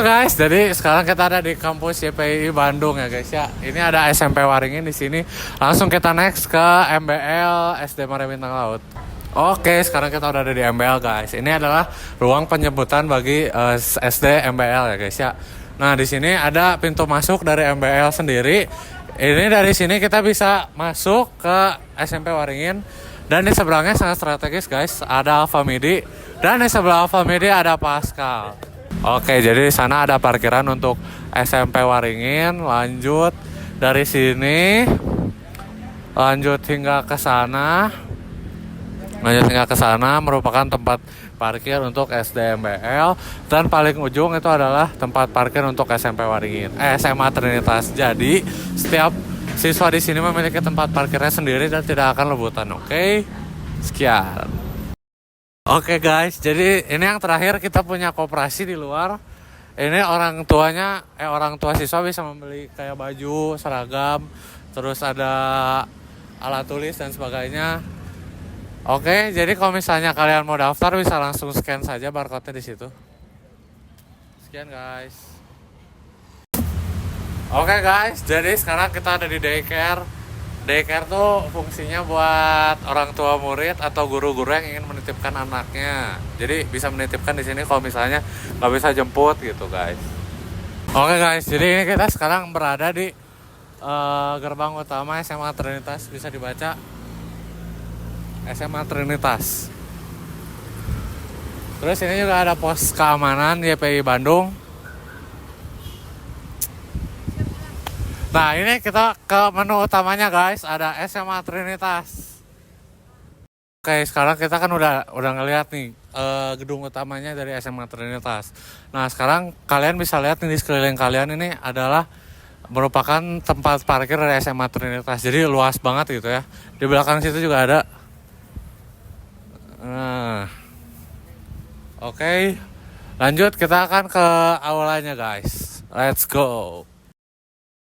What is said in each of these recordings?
Guys, jadi sekarang kita ada di kampus YPI Bandung ya guys ya. Ini ada SMP Waringin di sini. Langsung kita next ke MBL SD Maria Bintang Laut. Oke, sekarang kita udah ada di MBL guys. Ini adalah ruang penjemputan bagi SD MBL ya guys ya. Nah, di sini ada pintu masuk dari MBL sendiri. Ini dari sini kita bisa masuk ke SMP Waringin. Dan di seberangnya sangat strategis guys, ada Alfamidi. Dan di sebelah Alfamidi ada Pascal. Oke, jadi di sana ada parkiran untuk SMP Waringin. Lanjut dari sini, lanjut hingga ke sana. Merupakan tempat parkir untuk SD MBL. Dan paling ujung itu adalah tempat parkir untuk SMP Waringin, SMA Trinitas. Jadi setiap siswa di sini memiliki tempat parkirnya sendiri dan tidak akan rebutan. Oke, sekian. Oke guys, jadi ini yang terakhir kita punya koperasi di luar. Ini orang tua siswa bisa membeli kayak baju, seragam, terus ada alat tulis dan sebagainya. Oke, jadi kalau misalnya kalian mau daftar bisa langsung scan saja barcode-nya di situ. Sekian guys. Oke guys, jadi sekarang kita ada di daycare. Daycare tuh fungsinya buat orang tua murid atau guru-guru yang ingin menitipkan anaknya. Jadi bisa menitipkan di sini kalau misalnya nggak bisa jemput gitu guys. Oke guys, jadi ini kita sekarang berada di gerbang utama SMA Trinitas. Bisa dibaca SMA Trinitas. Terus ini juga ada pos keamanan YPI Bandung. Nah, ini kita ke menu utamanya guys, ada SMA Trinitas. Oke, sekarang kita kan udah ngeliat nih gedung utamanya dari SMA Trinitas. Nah, sekarang kalian bisa lihat nih di sekeliling kalian ini adalah merupakan tempat parkir dari SMA Trinitas. Jadi luas banget gitu ya. Di belakang situ juga ada. Nah, oke, lanjut kita akan ke aulanya guys. Let's go.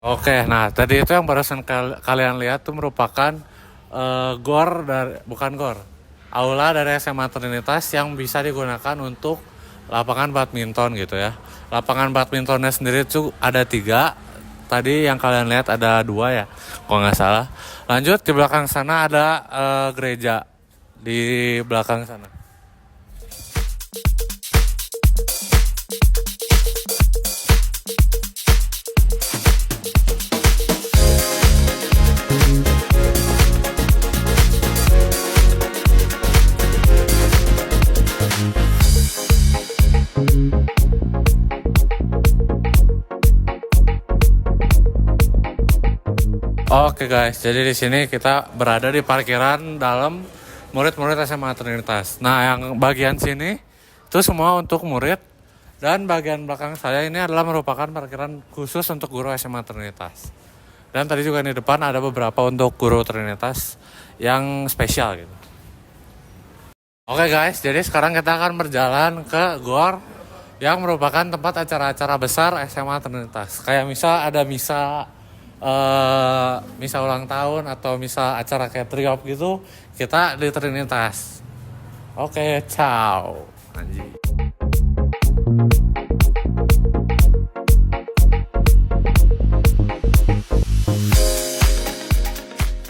Oke, nah tadi itu yang barusan kalian lihat tuh merupakan aula dari SMA Trinitas yang bisa digunakan untuk lapangan badminton gitu ya. Lapangan badmintonnya sendiri tuh ada 3. Tadi yang kalian lihat ada 2 ya, kalau nggak salah. Lanjut di belakang sana ada gereja di belakang sana. Oke guys, jadi di sini kita berada di parkiran dalam murid-murid SMA Trinitas. Nah, yang bagian sini itu semua untuk murid dan bagian belakang saya ini adalah merupakan parkiran khusus untuk guru SMA Trinitas. Dan tadi juga di depan ada beberapa untuk guru Trinitas yang spesial gitu. Oke guys, jadi sekarang kita akan berjalan ke GOR yang merupakan tempat acara-acara besar SMA Trinitas. Kayak misal ada misa ulang tahun atau misa acara kayak triop gitu, kita di Trinitas. Oke, ciao. Anjing.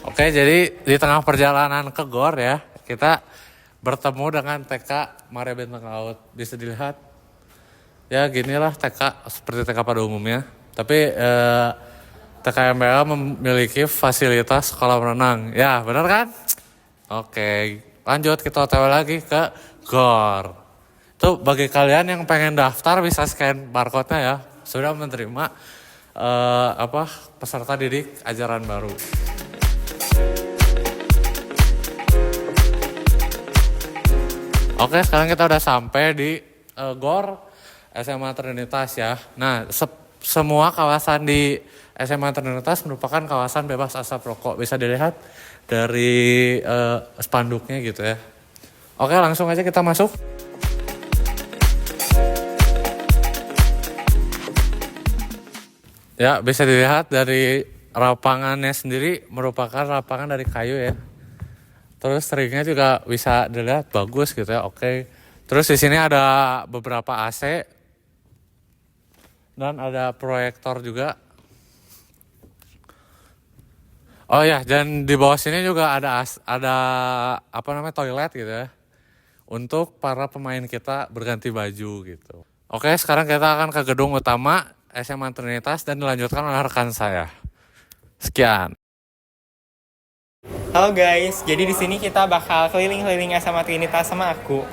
Oke, jadi di tengah perjalanan ke GOR ya, kita bertemu dengan TK Maria Bintang Laut. Bisa dilihat ya, ginilah TK seperti TK pada umumnya. Tapi TK MBL memiliki fasilitas kolam renang. Ya, benar kan? Oke, lanjut kita OTW lagi ke GOR. Itu bagi kalian yang pengen daftar bisa scan barcode-nya ya. Sudah menerima peserta didik ajaran baru. Oke, sekarang kita udah sampai di GOR SMA Trinitas ya. Nah, semua kawasan di SMA Trinitas merupakan kawasan bebas asap rokok. Bisa dilihat dari spanduknya gitu ya. Oke, langsung aja kita masuk. Ya, bisa dilihat dari lapangannya sendiri merupakan lapangan dari kayu ya. Terus ringnya juga bisa dilihat bagus gitu ya. Oke. Terus di sini ada beberapa AC. dan ada proyektor juga. Oh ya, dan di bawah sini juga ada apa namanya, toilet gitu ya, untuk para pemain kita berganti baju gitu. Oke, sekarang kita akan ke gedung utama SMA Trinitas dan dilanjutkan oleh rekan saya. Sekian. Halo guys, jadi di sini kita bakal keliling-keliling SMA Trinitas sama aku.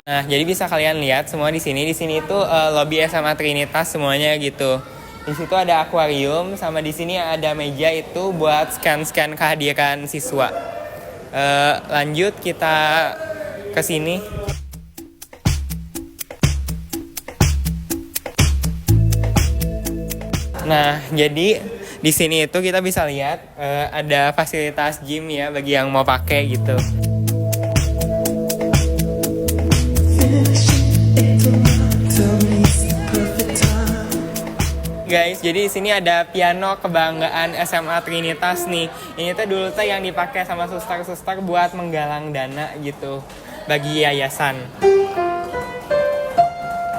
Nah, jadi bisa kalian lihat semua di sini. Di sini itu lobby SMA Trinitas semuanya gitu. Di situ ada akuarium, sama di sini ada meja itu buat scan-scan kehadiran siswa. Lanjut kita ke sini. Nah, jadi di sini itu kita bisa lihat ada fasilitas gym ya bagi yang mau pakai gitu. Guys, jadi di sini ada piano kebanggaan SMA Trinitas nih. Ini tuh dulu tuh yang dipakai sama suster-suster buat menggalang dana gitu bagi yayasan.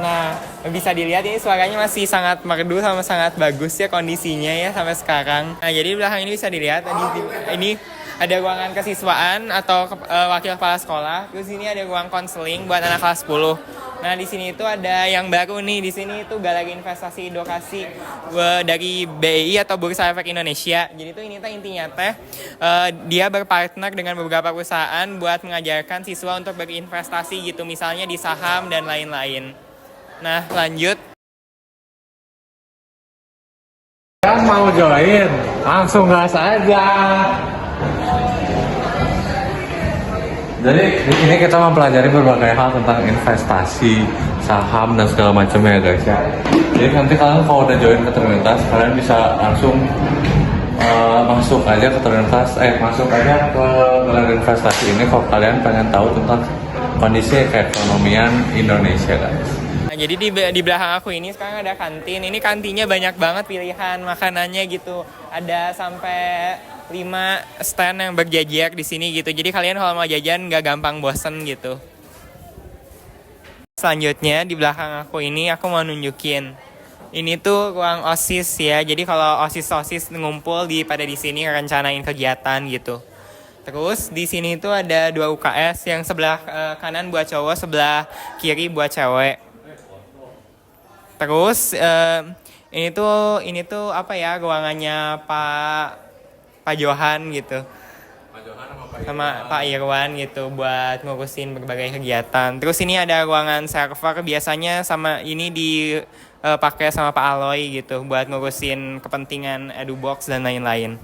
Nah, bisa dilihat ini suaranya masih sangat merdu sama sangat bagus ya kondisinya ya sampai sekarang. Nah, jadi di belakang ini bisa dilihat ini ada ruangan kesiswaan atau wakil kepala sekolah. Terus ini ada ruang konseling buat anak kelas 10. Nah, di sini itu ada yang baru nih. Di sini itu Galeri Investasi Edukasi dari BI atau Bursa Efek Indonesia. Jadi itu ini tuh intinya dia berpartner dengan beberapa perusahaan buat mengajarkan siswa untuk berinvestasi gitu, misalnya di saham dan lain-lain. Nah, lanjut. Yang mau join, langsung gas aja. Jadi di sini kita mempelajari berbagai hal tentang investasi, saham dan segala macamnya ya guys ya. Jadi nanti kalian kalau udah join ke Trinitas, kalian bisa langsung masuk aja ke Trinitas, masuk aja ke galeri investasi ini kalau kalian pengen tahu tentang kondisi keekonomian Indonesia guys. Nah, jadi di belakang aku ini sekarang ada kantin. Ini kantinnya banyak banget pilihan makanannya gitu. Ada sampai 5 stand yang berjajar di sini gitu. Jadi kalian kalau mau jajan nggak gampang bosen gitu. Selanjutnya di belakang aku ini aku mau nunjukin. Ini tuh ruang OSIS ya. Jadi kalau OSIS ngumpul pada di sini rencanain kegiatan gitu. Terus di sini tuh ada 2 UKS, yang sebelah kanan buat cowok, sebelah kiri buat cewek. Terus ini tuh apa ya, ruangannya Pak Johan gitu. Pak Johan Sama Pak Irwan gitu buat ngurusin berbagai kegiatan. Terus ini ada ruangan server, biasanya sama ini dipakai sama Pak Aloy gitu buat ngurusin kepentingan EduBox dan lain-lain.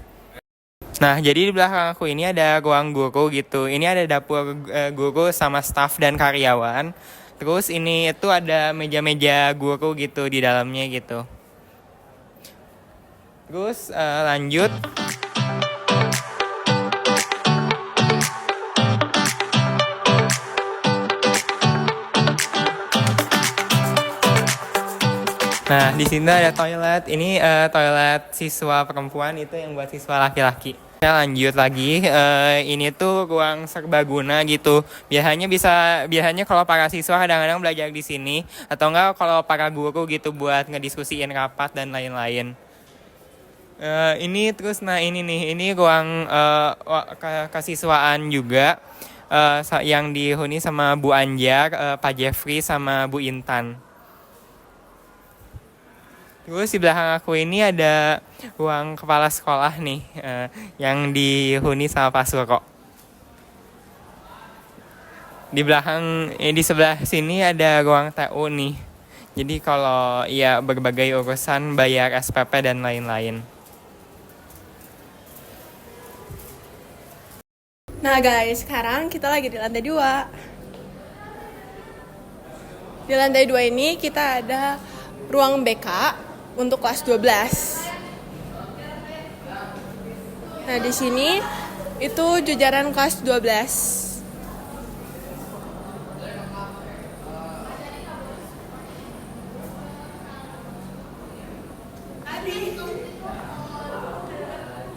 Nah, jadi di belakang aku ini ada ruang guru gitu. Ini ada dapur guru sama staf dan karyawan. Terus ini itu ada meja-meja guru gitu di dalamnya gitu. Terus lanjut. Nah, di sini ada toilet. Ini toilet siswa perempuan, itu yang buat siswa laki-laki. Kita lanjut lagi. Ini tuh ruang serbaguna gitu. Biasanya kalau para siswa kadang-kadang belajar di sini, atau enggak kalau para guru gitu buat ngediskusiin rapat dan lain-lain. Ini terus, nah ini nih, ini ruang kesiswaan juga yang dihuni sama Bu Anjar, Pak Jeffrey sama Bu Intan. Terus di belakang aku ini ada ruang kepala sekolah nih, yang dihuni sama Pak Suro. Di sebelah sini ada ruang TU nih. Jadi kalau ya berbagai urusan bayar SPP dan lain-lain. Nah guys, sekarang kita lagi di lantai 2. Di lantai 2 ini kita ada ruang BK untuk kelas 12. Nah, di sini itu jajaran kelas 12.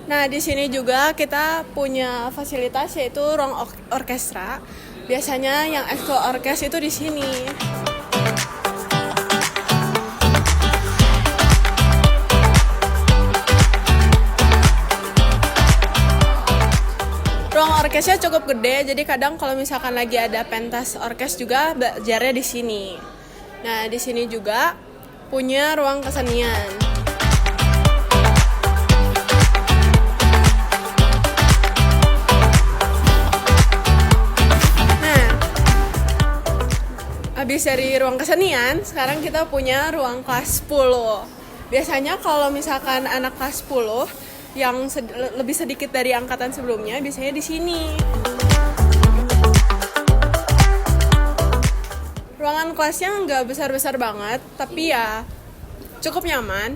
Nah, di sini juga kita punya fasilitas yaitu ruang orkestra. Biasanya yang ekskul orkes itu di sini. Ruang orkesnya cukup gede, jadi kadang kalau misalkan lagi ada pentas orkes juga belajarnya di sini. Nah, di sini juga punya ruang kesenian. Nah, habis dari ruang kesenian, sekarang kita punya ruang kelas 10. Biasanya kalau misalkan anak kelas 10 yang lebih sedikit dari angkatan sebelumnya, biasanya di sini. Ruangan kelasnya nggak besar-besar banget, tapi ya cukup nyaman.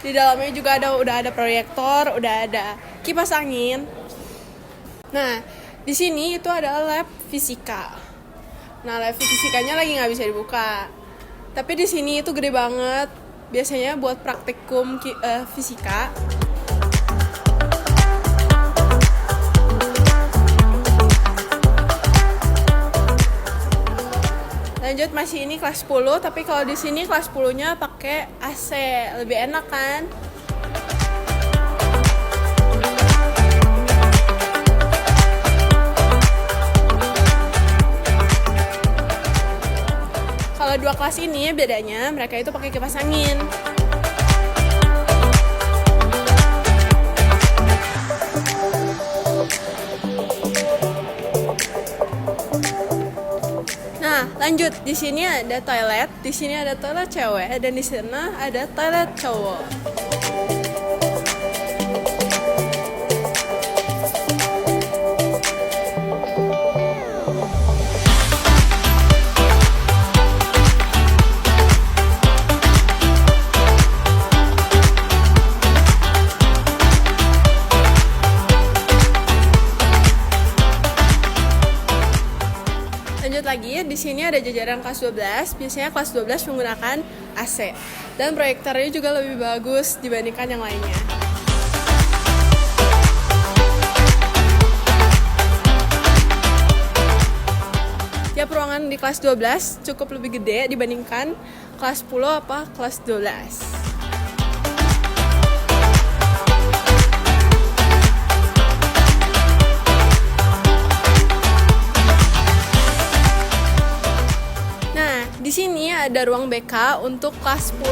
Di dalamnya juga udah ada proyektor, udah ada kipas angin. Nah, di sini itu adalah lab fisika. Nah, lab fisikanya lagi nggak bisa dibuka. Tapi di sini itu gede banget. Biasanya buat praktikum fisika. Lanjut, masih ini kelas 10, tapi kalau di sini kelas 10-nya pakai AC, lebih enak kan? Kalau dua kelas ini bedanya mereka itu pakai kipas angin. Nah, lanjut. Di sini ada toilet, di sini ada toilet cewek, dan di sana ada toilet cowok. Lagi di sini ada jajaran kelas 12. Biasanya kelas 12 menggunakan AC dan proyektornya juga lebih bagus dibandingkan yang lainnya. Tiap ruangan di kelas 12 cukup lebih gede dibandingkan kelas 10 apa kelas 12. Di sini ada ruang BK untuk kelas 10.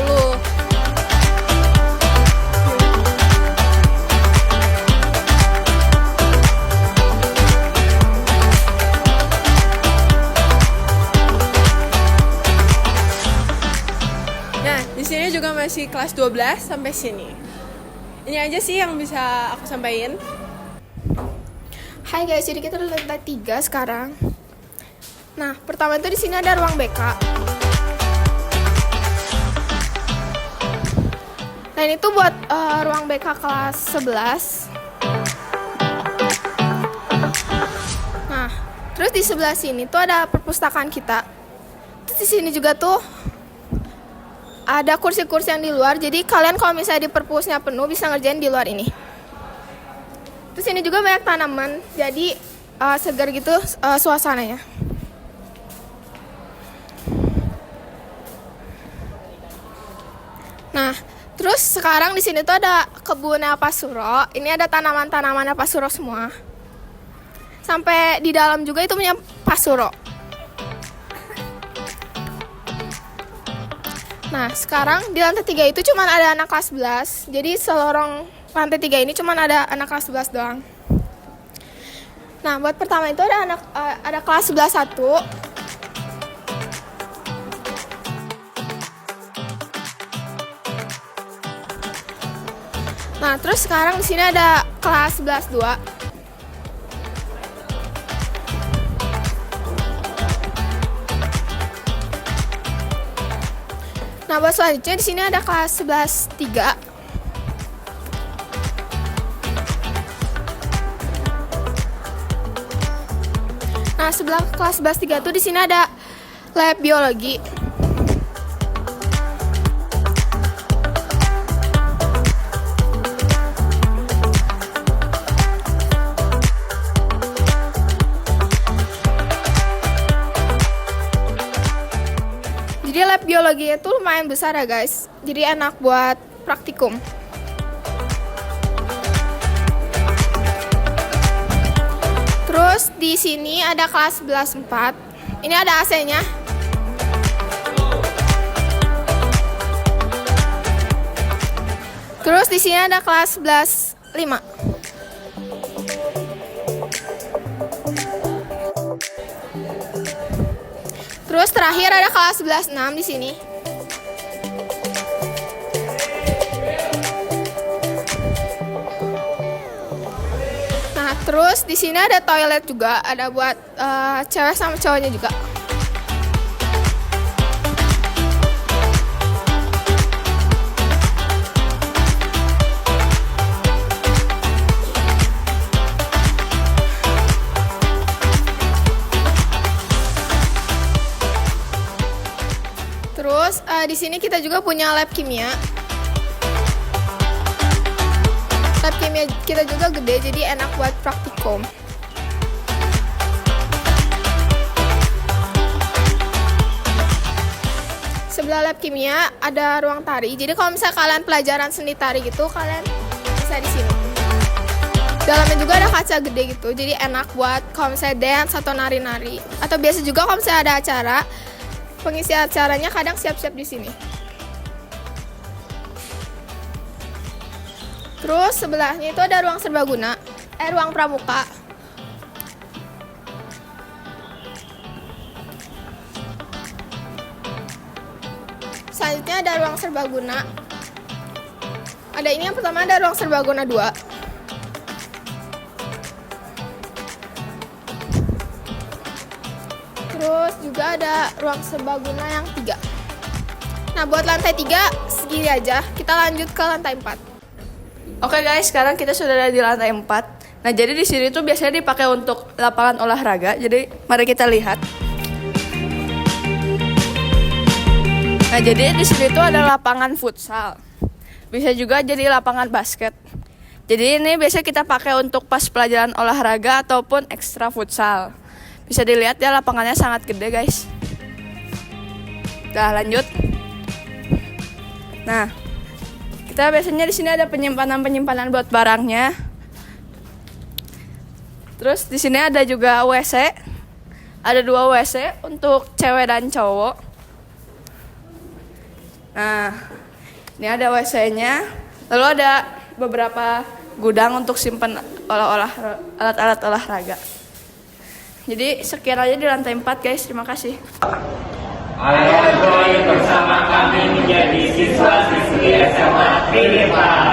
Nah, di sini juga masih kelas 12 sampai sini. Ini aja sih yang bisa aku sampaikan. Hai guys, jadi kita udah lantai 3 sekarang. Nah, pertama itu di sini ada ruang BK. Nah, ini tuh buat ruang BK kelas 11. Nah, terus di sebelah sini tuh ada perpustakaan kita. Terus di sini juga tuh ada kursi-kursi yang di luar. Jadi kalian kalau misalnya di perpusnya penuh bisa ngerjain di luar ini. Terus ini juga banyak tanaman. Jadi segar gitu suasananya. Nah, terus sekarang di sini tuh ada kebunnya Pak Suro. Ini ada tanaman-tanamannya Pak Suro semua. Sampai di dalam juga itu punya Pak Suro. Nah, sekarang di lantai 3 itu cuma ada anak kelas 11. Jadi selorong lantai 3 ini cuma ada anak kelas 11 doang. Nah, buat pertama itu ada kelas 11 1. Nah, terus sekarang di sini ada kelas 11 2. Nah, buat selanjutnya di sini ada kelas 11 3. Nah, sebelah kelas 11 3 tuh di sini ada lab biologi. Jadi lab biologi itu lumayan besar ya guys. Jadi enak buat praktikum. di sini ada kelas 11-4. Ini ada AC-nya. Terus di sini ada kelas 11-5. Terus terakhir ada kelas 11-6 di sini. Nah, terus di sini ada toilet juga, ada buat cewek sama cowoknya juga. Terus di sini kita juga punya lab kimia. Lab kimia kita juga gede, jadi enak buat praktikum. Sebelah lab kimia ada ruang tari. Jadi kalau misalnya kalian pelajaran seni tari gitu, kalian bisa di sini. Dalamnya juga ada kaca gede gitu, jadi enak buat kalau misalnya dance atau nari-nari. Atau biasa juga kalau misalnya ada acara, pengisi acaranya kadang siap-siap di sini. Terus sebelahnya itu ada ruang serbaguna, ruang pramuka. Selanjutnya ada ruang serbaguna. Ada ini yang pertama, ada ruang serbaguna 2. Terus juga ada ruang serbaguna yang 3. Nah, buat lantai 3 segini aja. Kita lanjut ke lantai 4. Oke guys, sekarang kita sudah ada di lantai 4. Nah, jadi di sini tuh biasanya dipakai untuk lapangan olahraga. Jadi mari kita lihat. Nah, jadi di sini tuh ada lapangan futsal. Bisa juga jadi lapangan basket. Jadi ini biasanya kita pakai untuk pas pelajaran olahraga ataupun ekstra futsal. Bisa dilihat ya, lapangannya sangat gede guys. Nah, lanjut. Nah, kita biasanya di sini ada penyimpanan buat barangnya. Terus di sini ada juga WC. Ada 2 WC untuk cewek dan cowok. Nah, ini ada WC-nya. Lalu ada beberapa gudang untuk simpan alat-alat olahraga. Jadi sekian aja di lantai 4 guys, terima kasih. Ayo join bersama kami menjadi siswa-siswi SMA Pilihan.